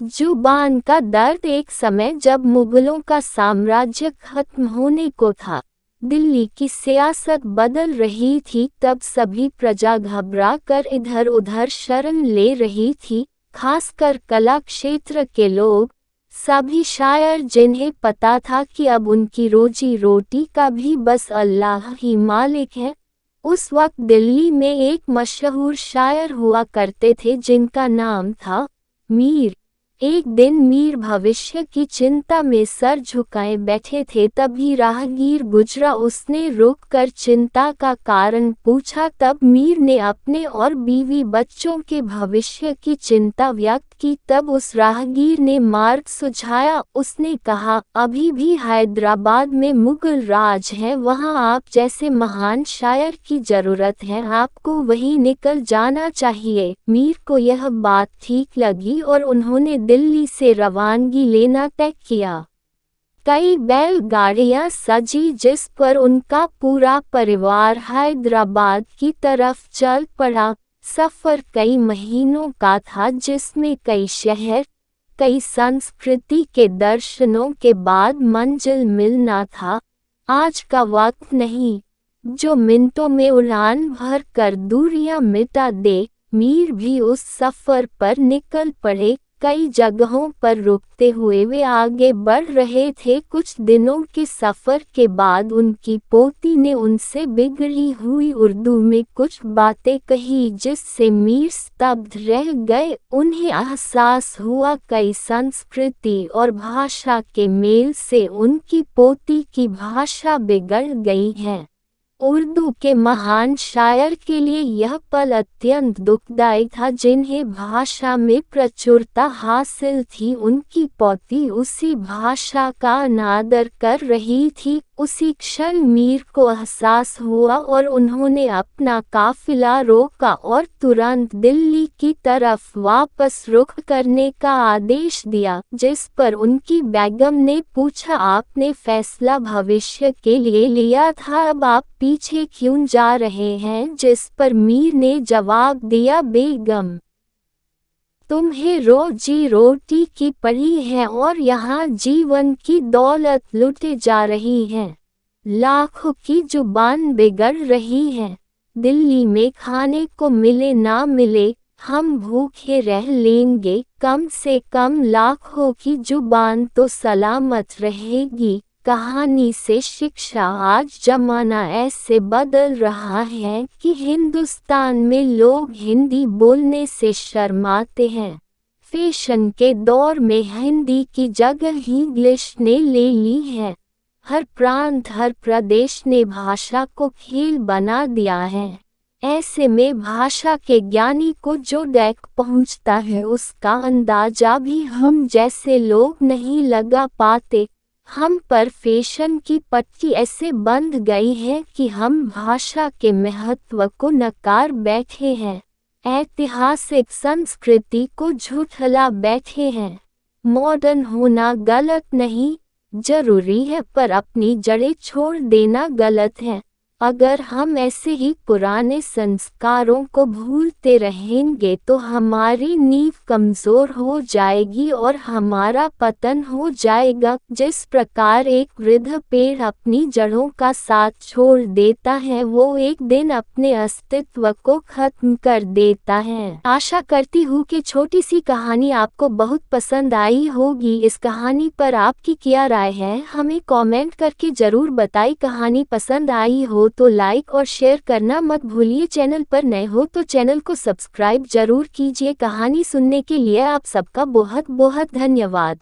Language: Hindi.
जुबान का दर्द। एक समय जब मुगलों का साम्राज्य खत्म होने को था, दिल्ली की सियासत बदल रही थी, तब सभी प्रजा घबरा कर इधर उधर शरण ले रही थी, खासकर कला क्षेत्र के लोग। सभी शायर जिन्हें पता था कि अब उनकी रोजी रोटी का भी बस अल्लाह ही मालिक है। उस वक्त दिल्ली में एक मशहूर शायर हुआ करते थे जिनका नाम था मीर। एक दिन मीर भविष्य की चिंता में सर झुकाए बैठे थे, तभी राहगीर गुजरा। उसने रुककर चिंता का कारण पूछा। तब मीर ने अपने और बीवी बच्चों के भविष्य की चिंता व्यक्त की। तब उस राहगीर ने मार्ग सुझाया। उसने कहा, अभी भी हैदराबाद में मुगल राज है, वहाँ आप जैसे महान शायर की जरूरत है, आपको वहीं निकल जाना चाहिए। मीर को यह बात ठीक लगी और उन्होंने दिल्ली से रवानगी लेना तय किया। कई बैलगाड़ियां सजी जिस पर उनका पूरा परिवार हैदराबाद की तरफ चल पड़ा। सफ़र कई महीनों का था, जिसमें कई शहर, कई संस्कृति के दर्शनों के बाद मंजिल मिलना था। आज का वक्त नहीं जो मिनटों में उड़ान भर कर दूरियां मिटा दे। मीर भी उस सफ़र पर निकल पड़े। कई जगहों पर रुकते हुए वे आगे बढ़ रहे थे। कुछ दिनों के सफ़र के बाद उनकी पोती ने उनसे बिगड़ी हुई उर्दू में कुछ बातें कही, जिससे मीर स्तब्ध रह गए। उन्हें एहसास हुआ कई संस्कृति और भाषा के मेल से उनकी पोती की भाषा बिगड़ गई है। उर्दू के महान शायर के लिए यह पल अत्यंत दुखदायी था। जिन्हें भाषा में प्रचुरता हासिल थी, उनकी पोती उसी भाषा का अनादर कर रही थी। उसी क्षण मीर को एहसास हुआ और उन्होंने अपना काफिला रोका और तुरंत दिल्ली की तरफ वापस रुख करने का आदेश दिया। जिस पर उनकी बेगम ने पूछा, आपने फैसला भविष्य के लिए लिया था, अब आप पीछे क्यों जा रहे हैं? जिस पर मीर ने जवाब दिया, बेगम, तुम्हें रोजी रोटी की पड़ी है और यहाँ जीवन की दौलत लुटे जा रही है। लाखों की जुबान बिगड़ रही है। दिल्ली में खाने को मिले ना मिले, हम भूखे रह लेंगे, कम से कम लाखों की जुबान तो सलामत रहेगी। कहानी से शिक्षा। आज जमाना ऐसे बदल रहा है कि हिंदुस्तान में लोग हिंदी बोलने से शर्माते हैं। फैशन के दौर में हिंदी की जगह इंग्लिश ने ले ली है। हर प्रांत, हर प्रदेश ने भाषा को खेल बना दिया है। ऐसे में भाषा के ज्ञानी को जो डैक पहुंचता है, उसका अंदाजा भी हम जैसे लोग नहीं लगा पाते। हम पर फैशन की पट्टी ऐसे बंध गई है कि हम भाषा के महत्व को नकार बैठे हैं, ऐतिहासिक संस्कृति को झुठला बैठे हैं। मॉडर्न होना गलत नहीं, जरूरी है, पर अपनी जड़ें छोड़ देना गलत है। अगर हम ऐसे ही पुराने संस्कारों को भूलते रहेंगे तो हमारी नींव कमज़ोर हो जाएगी और हमारा पतन हो जाएगा। जिस प्रकार एक वृद्ध पेड़ अपनी जड़ों का साथ छोड़ देता है, वो एक दिन अपने अस्तित्व को खत्म कर देता है। आशा करती हूँ कि छोटी सी कहानी आपको बहुत पसंद आई होगी। इस कहानी पर आपकी क्या राय है, हमें कमेंट करके ज़रूर बताइए। कहानी पसंद आई हो तो लाइक और शेयर करना मत भूलिए। चैनल पर नए हो तो चैनल को सब्सक्राइब जरूर कीजिए। कहानी सुनने के लिए आप सबका बहुत बहुत धन्यवाद।